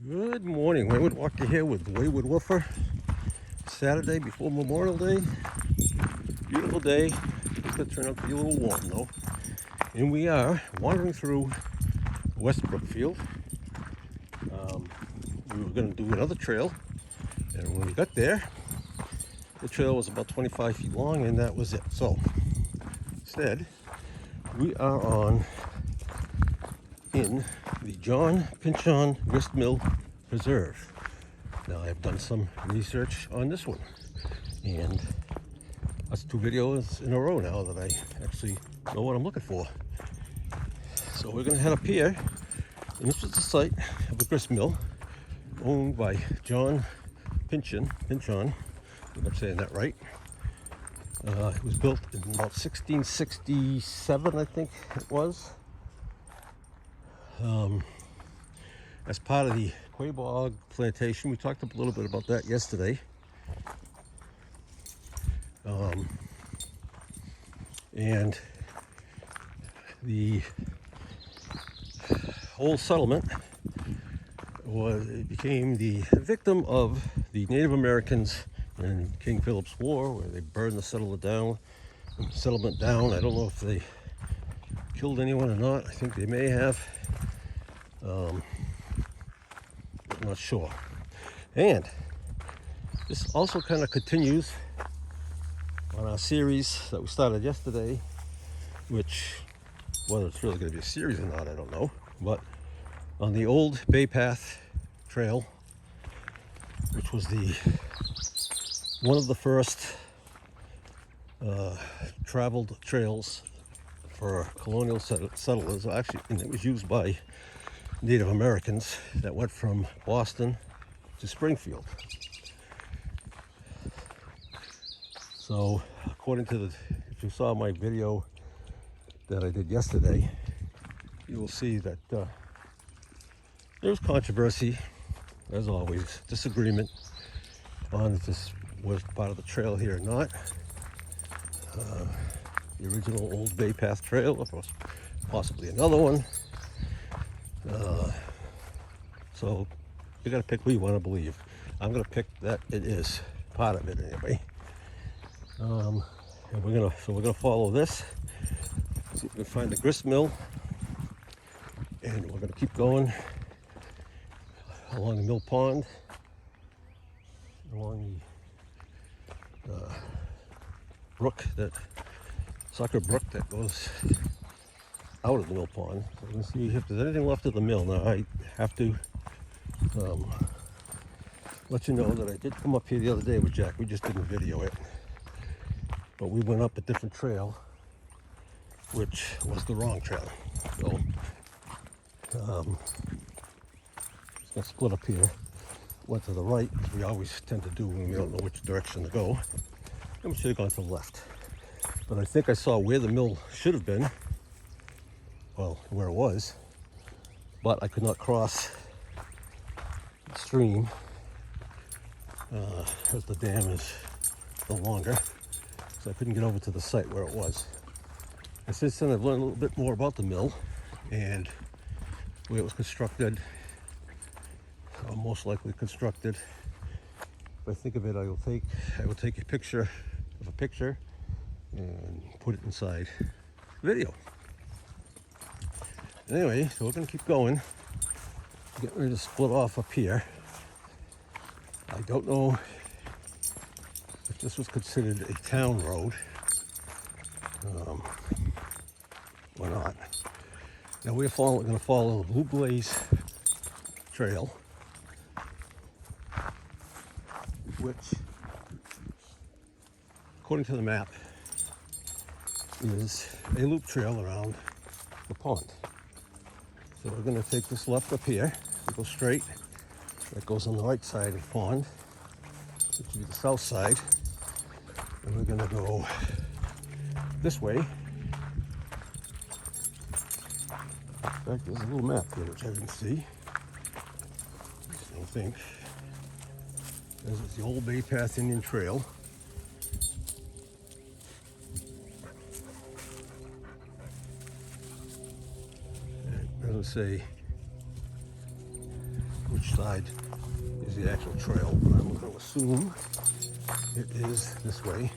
Good morning, Wayward Walker here with Wayward Woofer. Saturday before Memorial Day. Beautiful day. It's going to turn out to be a little warm though. And we are wandering through Westbrook Field. We were going to do another trail, and when we got there, the trail was about 25 feet long, and that was it. So instead, we are in the John Pynchon Grist Mill Preserve. Now I've done some research on this one, and that's 2 videos in a row now that I actually know what I'm looking for. So we're gonna head up here, and this was the site of a grist mill owned by John Pynchon. I think I'm saying that right. It was built in about 1667, I think it was. As part of the Quabog plantation. We talked a little bit about that yesterday. And the whole settlement became the victim of the Native Americans in King Philip's War, where they burned the settlement down. I don't know if they killed anyone or not. I think they may have. I'm not sure. And this also kind of continues on our series that we started yesterday, which, whether it's really going to be a series or not, I don't know. But on the old Bay Path Trail, which was one of the first traveled trails for colonial settlers. Actually, and it was used by Native Americans that went from Boston to Springfield. So, according to if you saw my video that I did yesterday, you will see that there was controversy, as always, disagreement on if this was part of the trail here or not. The original old Bay Path Trail, or possibly another one. So you got to pick who you want to believe. I'm going to pick that it is part of it anyway. And we're gonna follow this. See if we can find the grist mill, and we're gonna keep going along the mill pond, along the Sucker Brook that goes out of the mill pond. So we're gonna see if there's anything left of the mill. Now I have to let you know that I did come up here the other day with Jack. We just didn't video it, but we went up a different trail, which was the wrong trail. So just gonna split up here. Went to the right, as we always tend to do when we don't know which direction to go. And we should have gone to the left. But I think I saw where the mill should have been. Well, where it was. But I could not cross the stream because the dam is no longer. So I couldn't get over to the site where it was. And since then I've learned a little bit more about the mill and where it was constructed, or most likely constructed. If I think of it, I will take a picture of a picture and put it inside the video. Anyway, so we're gonna keep going. Getting ready to split off up here. I don't know if this was considered a town road or not. Now we're going to follow the Blue Blaze Trail, which, according to the map, is a loop trail around the pond. So we're going to take this left up here, go straight. That goes on the right side of the pond, which would be the south side. And we're going to go this way. In fact, there's a little map here which I didn't see. Same thing. This is the old Bay Path Indian Trail. And it'll say which side is the actual trail, but I'm going to assume it is this way.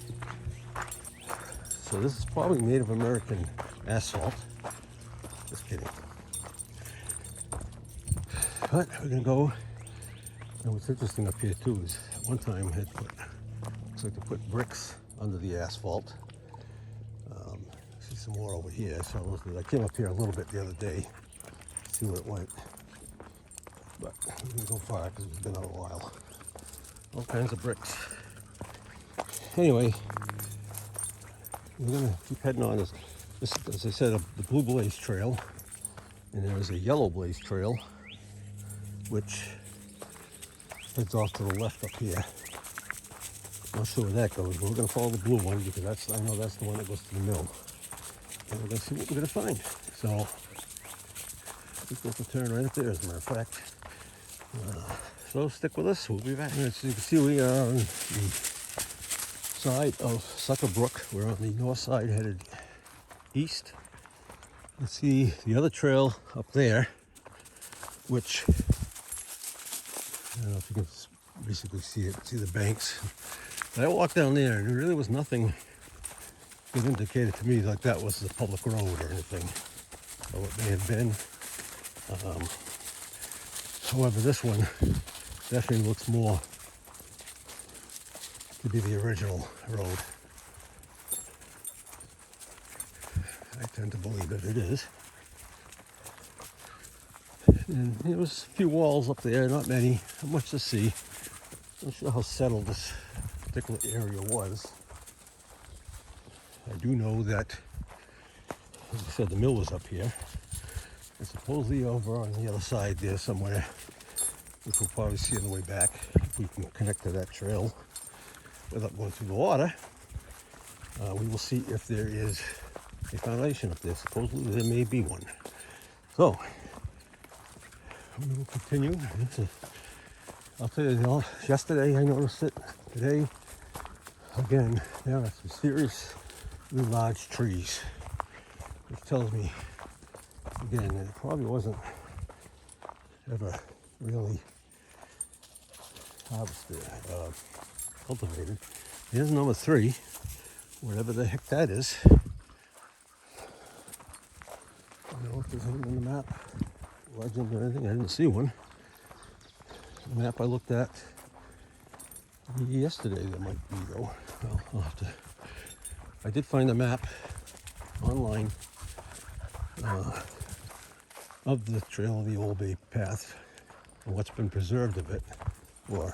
So this is probably Native American asphalt. Just kidding. But we're going to go. And what's interesting up here too is at one time looks like they put bricks under the asphalt. See some more over here. So I came up here a little bit the other day to see where it went. But we didn't go far because it's been out a while. All kinds of bricks. Anyway, we're going to keep heading on this, as I said, the Blue Blaze Trail. And there is a Yellow Blaze Trail, which heads off to the left up here. Not sure where that goes, but we're going to follow the blue one because I know that's the one that goes to the mill. And we're going to see what we're going to find. So, we're going to turn right up there, as a matter of fact. So stick with us. We'll be back. As you can see, we are on the side of Sucker Brook. We're on the north side, headed east. Let's see the other trail up there, which I don't know if you can basically see it, see the banks. But I walked down there and there really was nothing that indicated to me like that was the public road or anything. Or it may have been. However, this one definitely looks more to be the original road. I tend to believe that it is. And there was a few walls up there, not many, not much to see. Not sure how settled this particular area was. I do know that, as I said, the mill was up here. And supposedly over on the other side there somewhere, which we'll probably see on the way back, if we can connect to that trail without going through the water. We will see if there is a foundation up there. Supposedly there may be one. So, we will continue. I'll tell you, yesterday I noticed it. Today, again, there are some seriously large trees, which tells me, again, that it probably wasn't ever really harvested, cultivated. Here's number 3, whatever the heck that is. I don't know if there's anything on the map, legend or anything. I didn't see one. The map I looked at yesterday, there might be though. Well, I'll have to. I did find a map online of the trail of the Old Bay Path and what's been preserved of it, or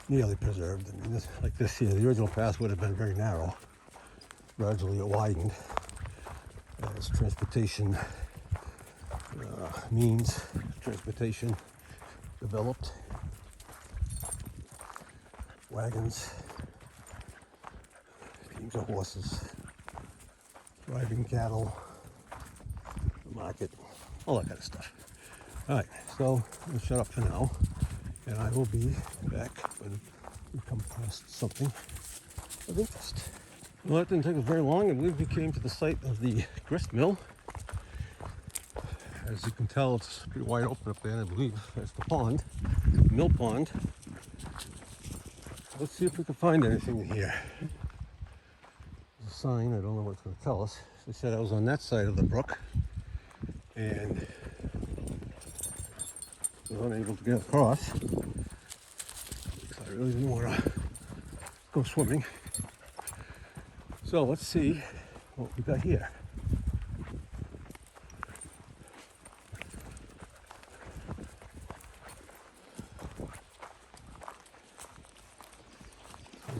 nearly preserved. I mean, like this here, the original path would have been very narrow. Gradually it widened as transportation means, transportation developed. Wagons, teams of horses, driving cattle, the market, all that kind of stuff. All right, so I'm going to shut up for now, and I will be back when we come past something of interest. Well, that didn't take us very long. I believe we came to the site of the grist mill. As you can tell, it's pretty wide open up there, I believe. That's the pond, the mill pond. Let's see if we can find anything in here. There's a sign, I don't know what it's going to tell us. They said I was on that side of the brook, and I was unable to get across. So I really didn't want to go swimming. So let's see what we got here.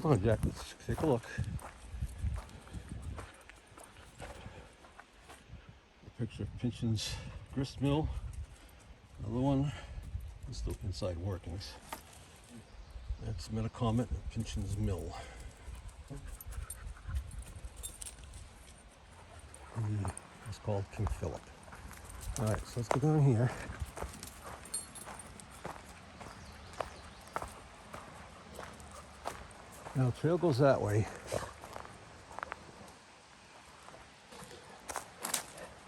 Come on, Jack, let's take a look. A picture of Pynchon's grist mill. Another one. It's still inside workings. That's Metacomet of Pynchon's Mill. It's called King Philip. Alright, so let's go down here. Now the trail goes that way.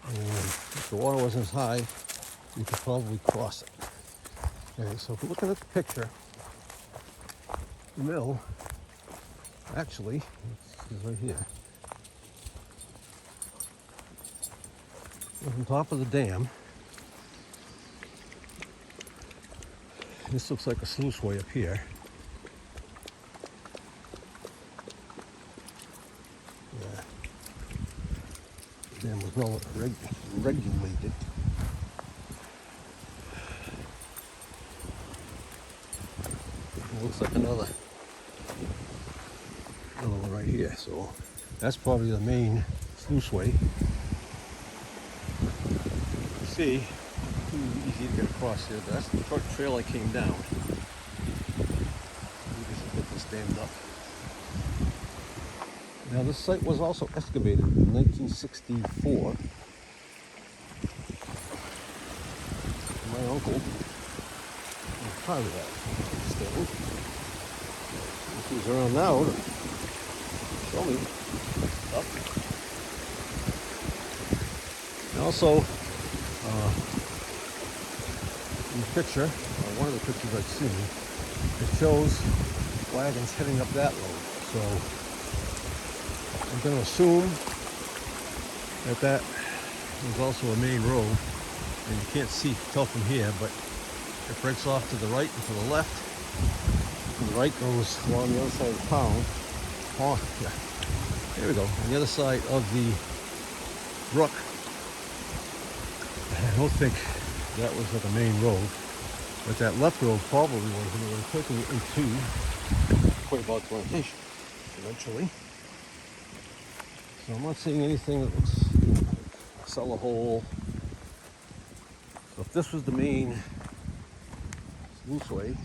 And if the water wasn't as high, you could probably cross it. Okay, so if we're looking at the picture, the mill actually is right here. On top of the dam. This looks like a sluiceway up here. Yeah. The dam was well regulated. It looks like another one right here. So that's probably the main sluiceway. See, too easy to get across here. That's the trail I came down. We just get this dammed up. Now this site was also excavated in 1964. My uncle was part of that. If he's around now to show me stuff. And also, in the picture, or one of the pictures I've seen, it shows wagons heading up that road. So I'm going to assume that that is also a main road, and you can't tell from here, but it breaks off to the right and to the left. And the right goes along the other side of the town. Oh, yeah. There we go. On the other side of the brook. I don't think that was like a main road, but that left road probably was, and it would have taken you into Quaybog Plantation eventually. So I'm not seeing anything that looks like a cellar hole. So if this was the main sluiceway,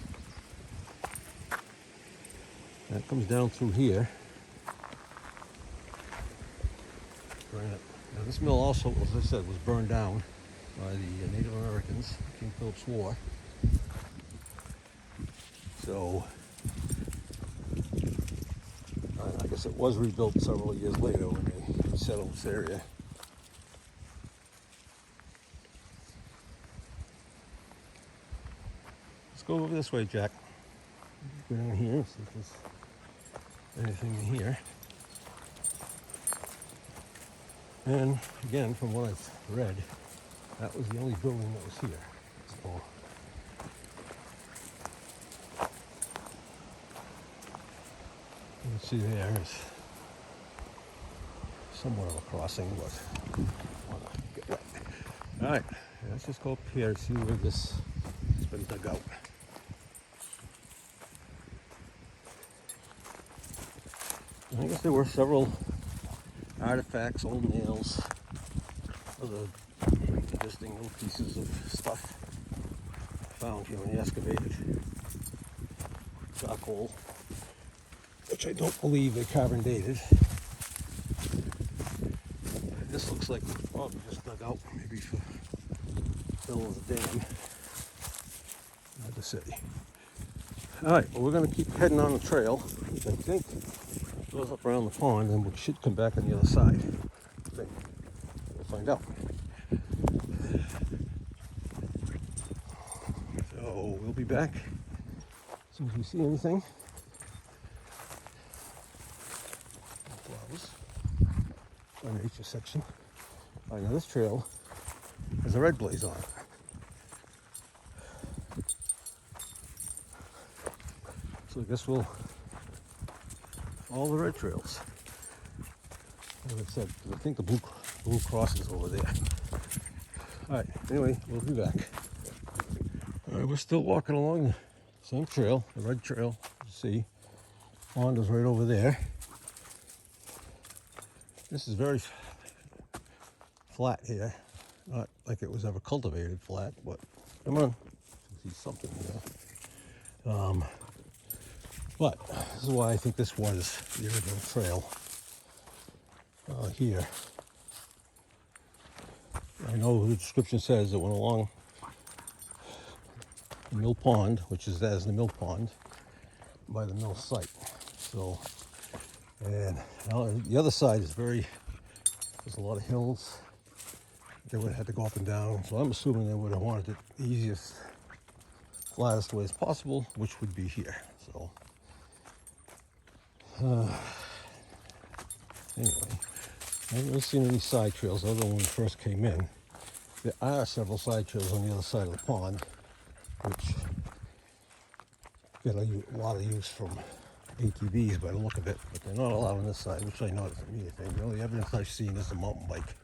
that comes down through here. Right. Now this mill also, as I said, was burned down by the Native Americans, King Philip's War. So I guess it was rebuilt several years later when they settled this area. Let's go over this way, Jack. Go down here, see if there's anything in here. And again, from what I've read, that was the only building that was here. So you can see there is somewhat of a crossing, but all right, let's just go up here and see where this has been dug out. I guess there were several artifacts, old nails, other interesting little pieces of stuff found here when they excavated. Charcoal, which I don't believe they carbon dated. This looks like it was probably just dug out, maybe for filling the dam. Hard to say. All right, well, we're going to keep heading on the trail, which I think goes up around the pond, and we should come back on the other side. I think. We'll find out. So we'll be back as soon as we see anything. Flowers. Our nature section. All right, now this trail has a red blaze on it. So I guess we'll follow the red trails. As I said, I think the blue cross is over there. All right, anyway, we'll be back. All right, we're still walking along the same trail, the red trail. You see, pond is right over there. This is very flat here. Not like it was ever cultivated flat, but come on, see something here. But this is why I think this was the original trail here. I know the description says it went along the mill pond, which is as the mill pond, by the mill site. So, and the other side is there's a lot of hills. They would have had to go up and down. So I'm assuming they would have wanted it the easiest flattest way as possible, which would be here. So anyway, I haven't really seen any side trails other than when we first came in. There are several side trails on the other side of the pond, which get a lot of use from ATVs by the look of it, but they're not allowed on this side, which I know doesn't mean anything. The only evidence I've seen is the mountain bike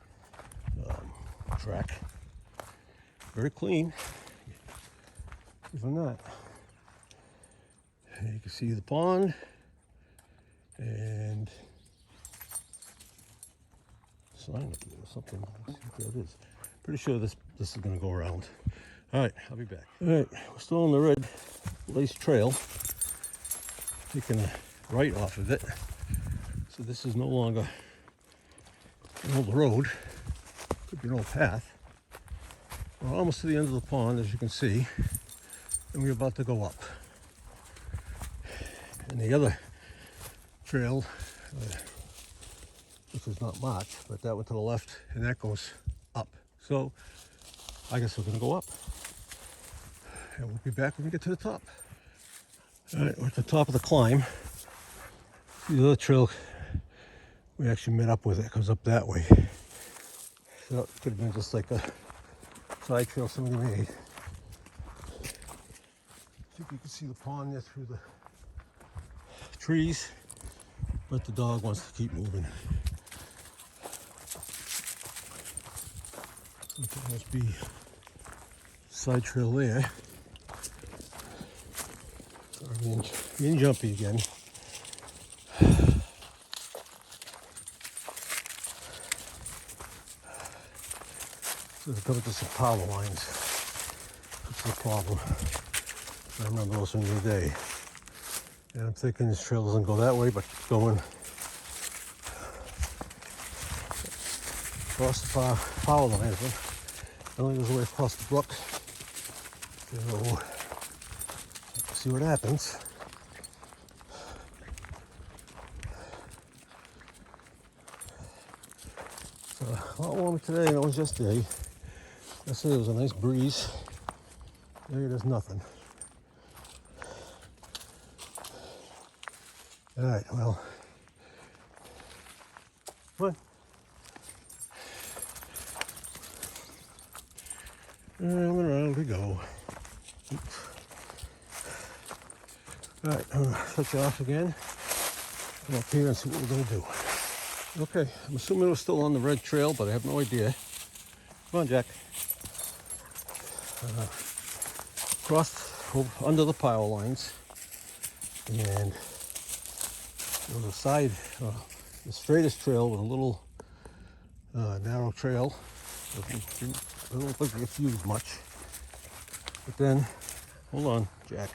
track. Very clean, even that. And you can see the pond and sign up there or something. Let's see what that is. Pretty sure this is going to go around. All right, I'll be back. All right, we're still on the red lace trail. Taking a right off of it. So this is no longer an old road. Could be an old path. We're almost to the end of the pond, as you can see, and we're about to go up. And the other trail, which is not marked, but that went to the left, and that goes up. So I guess we're going to go up. And we'll be back when we get to the top. All right, we're at the top of the climb. The other trail, we actually met up with it. It comes up that way. So it could have been just like a side trail somebody made. I think you can see the pond there through the trees, but the dog wants to keep moving. So there must be a side trail there. Sorry, being jumpy again. So they're coming to some power lines. That's the problem. I remember those from the other day. And I'm thinking this trail doesn't go that way, but going across the power lines. I think there's a way across the brook. So, see what happens. So, a lot warmer today than it was yesterday. Yesterday was a nice breeze. Today there's nothing. All right, well, come on. Around we go. Oops. All right, I'm gonna shut you off again. Come up here and see what we're gonna do. Okay, I'm assuming we're still on the red trail, but I have no idea. Come on, Jack. Crossed under the power lines, and there was a side, the straightest trail with a little narrow trail. It doesn't look like it gets used much. But then, hold on, Jack.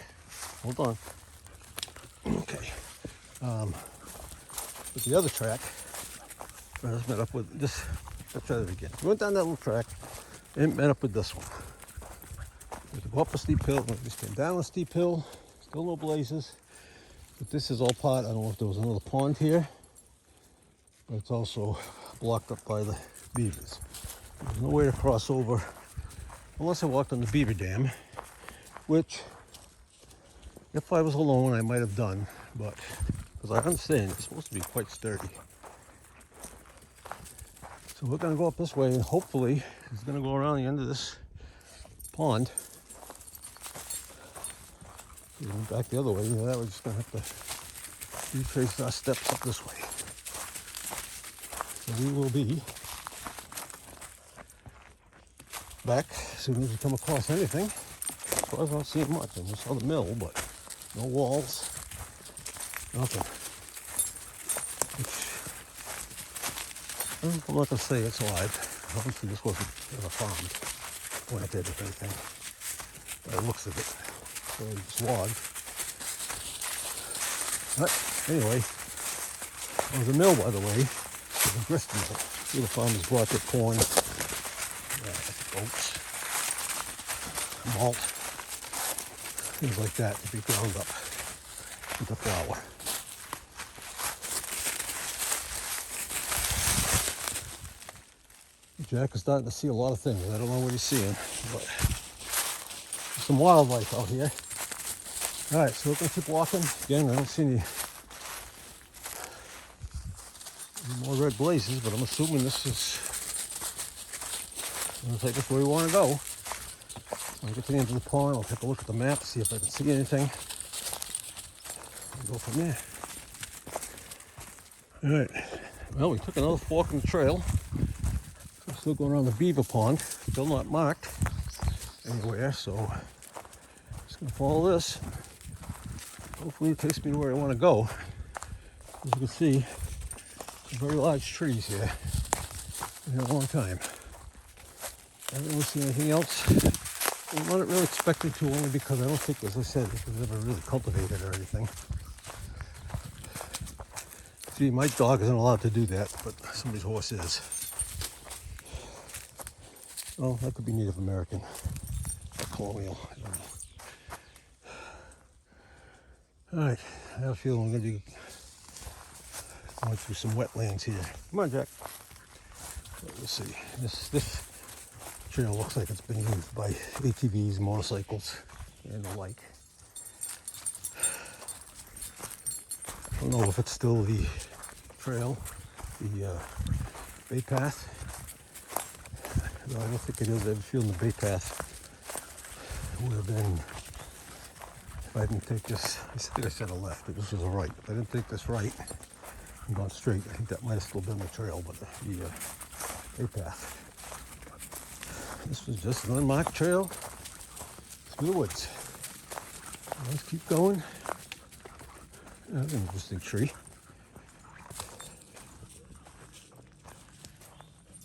Hold on. Okay. With the other track, I just met up with this. Let's try that again. We went down that little track and met up with this one. We had to go up a steep hill. We just came down a steep hill. Still no blazes. But this is all part, I don't know if there was another pond here, but it's also blocked up by the beavers. There's no way to cross over unless I walked on the beaver dam, which if I was alone I might have done, but because I understand it's supposed to be quite sturdy. So we're going to go up this way, and hopefully it's going to go around the end of this pond. Back the other way, that we're just going to have to retrace our steps up this way. So we will be back as soon as we come across anything. As far as I don't see much. I just saw the mill, but no walls, nothing. Which, I'm not going to say it's alive. Obviously this wasn't a farm planted or anything. By the looks of it. So it's logged. But anyway, there was a mill, by the way. It was a grist mill. See, the farmers brought their corn, oats, malt, things like that to be ground up into flour. Jack is starting to see a lot of things. I don't know what he's seeing, but some wildlife out here. All right, so we're gonna keep walking. Again, I don't see any more red blazes, but I'm assuming this is going to take us where we want to go. When I get to the end of the pond, I'll take a look at the map, see if I can see anything, and go from there. All right, well, we took another fork in the trail. I'm still going around the beaver pond, still not marked anywhere, so I'm just going to follow this. Hopefully it takes me to where I want to go. As you can see, some very large trees here. In a long time. I haven't really seen anything else. I'm not really expecting to, only because I don't think, as I said, it was ever really cultivated or anything. See, my dog isn't allowed to do that, but somebody's horse is. Oh, that could be Native American or colonial. I don't know. All right, I have a feeling we're going to be going through some wetlands here. Come on, Jack. Let's see. This trail looks like it's been used by ATVs, motorcycles, and the like. I don't know if it's still the trail, the bay path. No, I don't think it is. I have a feeling the bay path would have been, if I didn't take this, I think I said a left, but this was a right. If I didn't take this right and gone straight, I think that might have still been the trail, but the bay path. This was just an unmarked trail through the woods. Let's keep going. That's an interesting tree.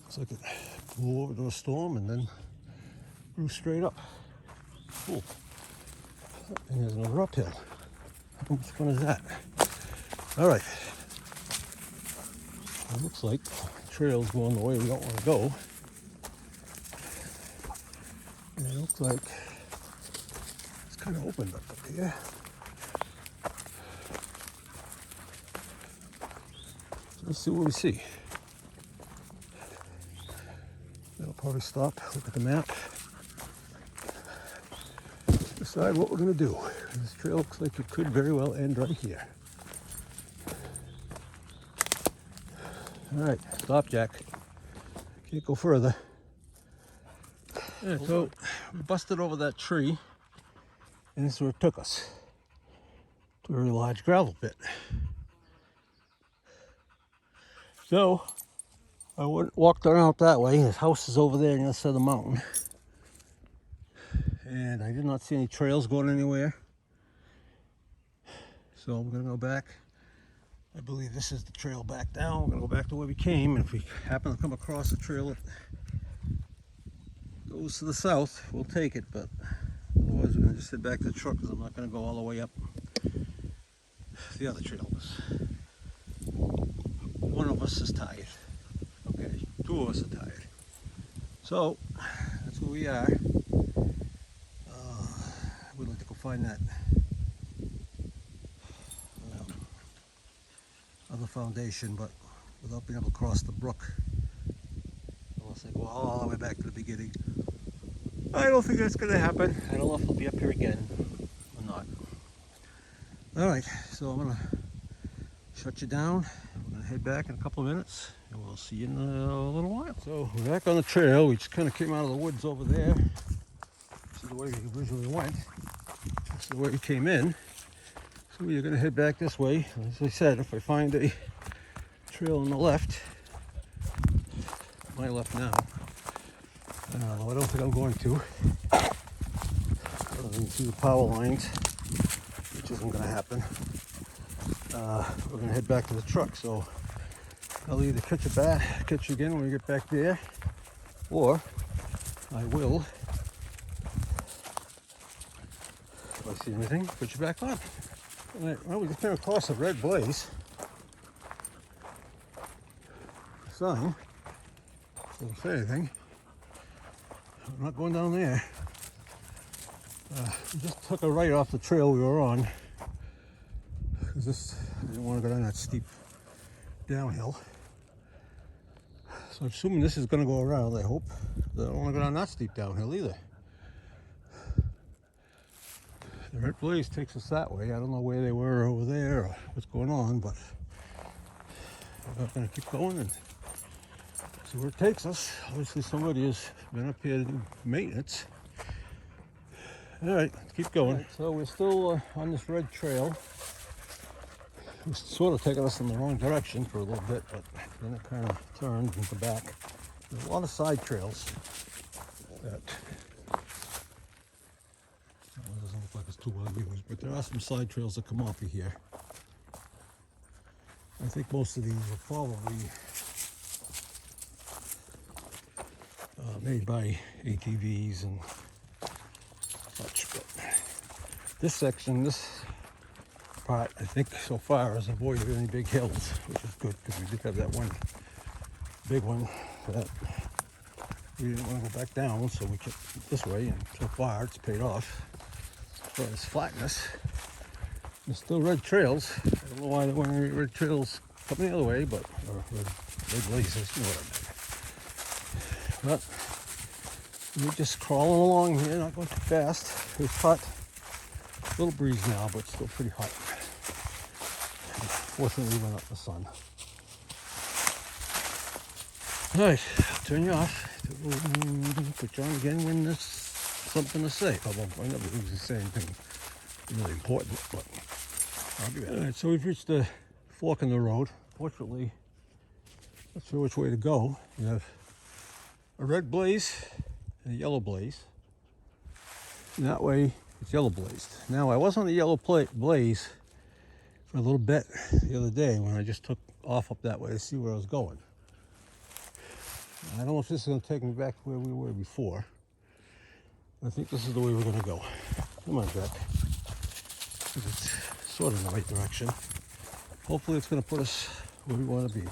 Looks like it blew over to a storm and then grew straight up. Cool. And there's another uphill. How much fun is that? All right. It looks like the trail's going the way we don't want to go. And it looks like it's kind of opened up here. So let's see what we see. I'll probably stop, look at the map, decide what we're going to do. This trail looks like it could very well end right here. All right, stop, Jack. Can't go further. Yeah, so we busted over that tree, and this is where it took us, to a very large gravel pit. So I walked around that way. His house is over there on the other side of the mountain, and I did not see any trails going anywhere. So I'm gonna go back. I believe this is the trail back down. We're gonna go back to where we came, and if we happen to come across a trail that goes to the south, we'll take it, but otherwise we're gonna just head back to the truck because I'm not gonna go all the way up the other trail. One of us is tired. Okay, two of us are tired. So that's where we are. We'd like to go find that other foundation, but without being able to cross the brook, unless I go all the way back to the beginning. I don't think that's going to happen. I don't know if I'll be up here again or not. Alright, so I'm going to shut you down. We're going to head back in a couple of minutes, and we'll see you in a little while. So we're back on the trail. We just kind of came out of the woods over there. This is the way we originally went. This is the way we came in. So we're going to head back this way. As I said, if I find a trail on the left, my left now, although I don't think I'm going to, other than see the power lines, which isn't going to happen, we're going to head back to the truck. So I'll either catch you again when we get back there, or I will, if I see anything, put you back on. All right, well, we just came across a red blaze sign. Doesn't say anything. I'm not going down there. We just took a right off the trail we were on, because I didn't want to go down that steep downhill. So I'm assuming this is going to go around, I hope. I don't want to go down that steep downhill either. The red blaze takes us that way. I don't know where they were over there or what's going on, but we're going to keep going and see where it takes us. Obviously somebody has been up here to do maintenance. All right, let's keep going. Right, so we're still on this red trail. It's sort of taking us in the wrong direction for a little bit, but then it kind of turned into back. There's a lot of side trails that doesn't look like it's too well used, but there are some side trails that come off of here. I think most of these are probably made by ATVs and such, but this section, this part, I think so far has avoided any big hills, which is good because we did have that one big one that we didn't want to go back down, so we kept this way, and so far it's paid off for its flatness. There's still red trails. I don't know why there weren't any red trails coming the other way, but or red blazes, you know what I mean. But we're just crawling along here, not going too fast. It's hot. A little breeze now, but still pretty hot. Fortunately, we're not in the sun. All right, I'll turn you off. Put you on again when there's something to say. Although I never usually say anything really important, but I'll be back. All right, so we've reached the fork in the road. Fortunately, not sure which way to go. We have a red blaze and a yellow blaze. And that way, it's yellow blazed. Now, I was on the yellow blaze for a little bit the other day when I just took off up that way to see where I was going. I don't know if this is going to take me back to where we were before. I think this is the way we're going to go. Come on, Jack. It's sort of in the right direction. Hopefully it's going to put us where we want to be.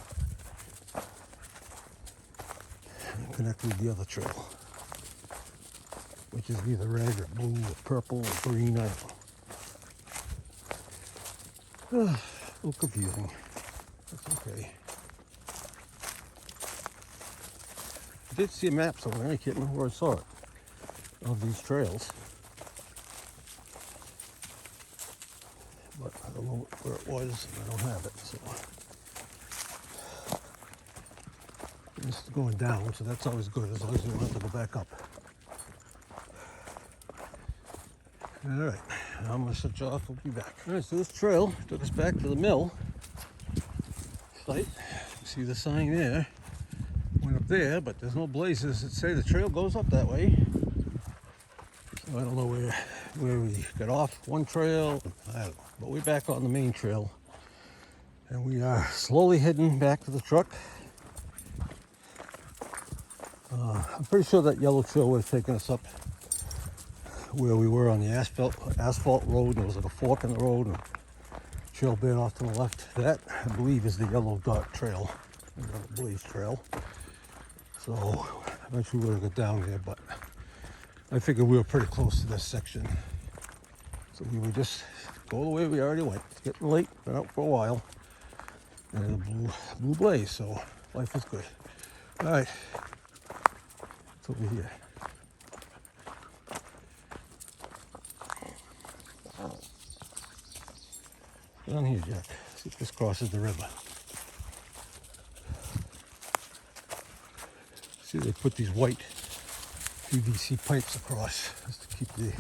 And connect with the other trail, which is either red or blue or purple or green, I don't know. A little confusing. That's okay. I did see a map somewhere, I can't remember where I saw it, of these trails. But I don't know where it was, and I don't have it, so. This is going down, so that's always good, as long as you don't have to go back up. All right, now I'm going to shut you off. We'll be back. All right, so this trail took us back to the mill site. You see the sign there. Went up there, but there's no blazes that say the trail goes up that way. So I don't know where we got off one trail. I don't know. But we're back on the main trail. And we are slowly heading back to the truck. I'm pretty sure that yellow trail would have taken us up where we were on the asphalt road. There was like a fork in the road and trail bed off to the left. That, I believe, is the yellow dot trail, the blaze trail. So eventually we're gonna get down there, but I figured we were pretty close to this section. So we would just go the way we already went. It's getting late, been out for a while. And a blue blaze, so life is good. All right, it's over here. Get on here, Jack. See if this crosses the river. See, they put these white PVC pipes across just to keep the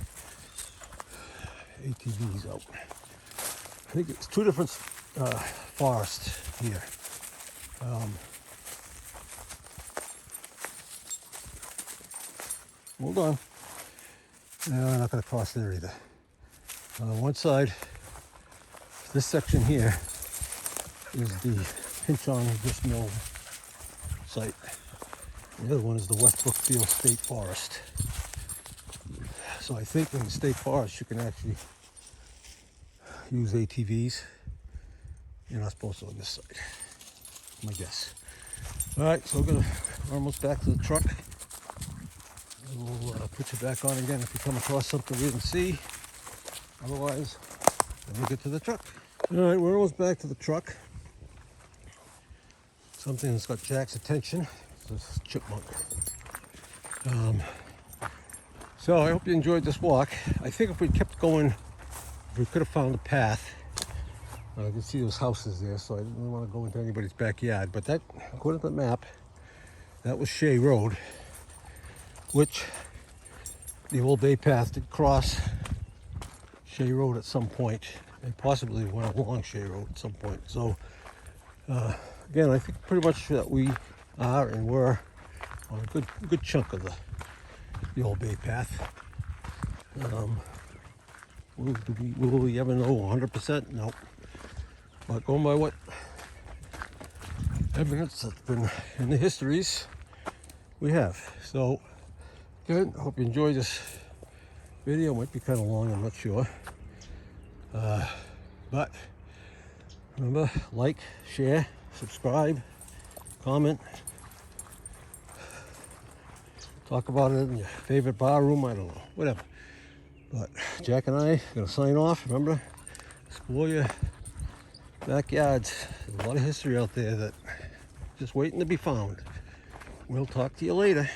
ATVs out. I think it's two different forests here. Hold on. No, I'm not going to cross there either. On one side, this section here is the Pynchon Mill site. The other one is the West Brookfield State Forest. So I think in the state forest you can actually use ATVs. You're not supposed to on this side. My guess. All right, so we're almost back to the truck. We'll put you back on again if you come across something we didn't see. Otherwise, then we'll get to the truck. All right, we're almost back to the truck. Something that's got Jack's attention. This chipmunk. So I hope you enjoyed this walk. I think if we kept going we could have found a path. I could see those houses there, so I didn't really want to go into anybody's backyard. But that, according to the map, that was Shea Road, which the old bay path did cross Shea Road at some point, and possibly went along Shea Road at some point. So again, I think pretty much that we are and were on a good chunk of the old bay path. Will we ever know 100%? Nope. But going by what evidence that's been in the histories, we have. So, good. Hope you enjoyed this video. Might be kind of long, I'm not sure. But remember, like, share, subscribe, comment, talk about it in your favorite bar room, I don't know, whatever. But Jack and I are going to sign off. Remember, explore your backyards. There's a lot of history out there that just waiting to be found. We'll talk to you later.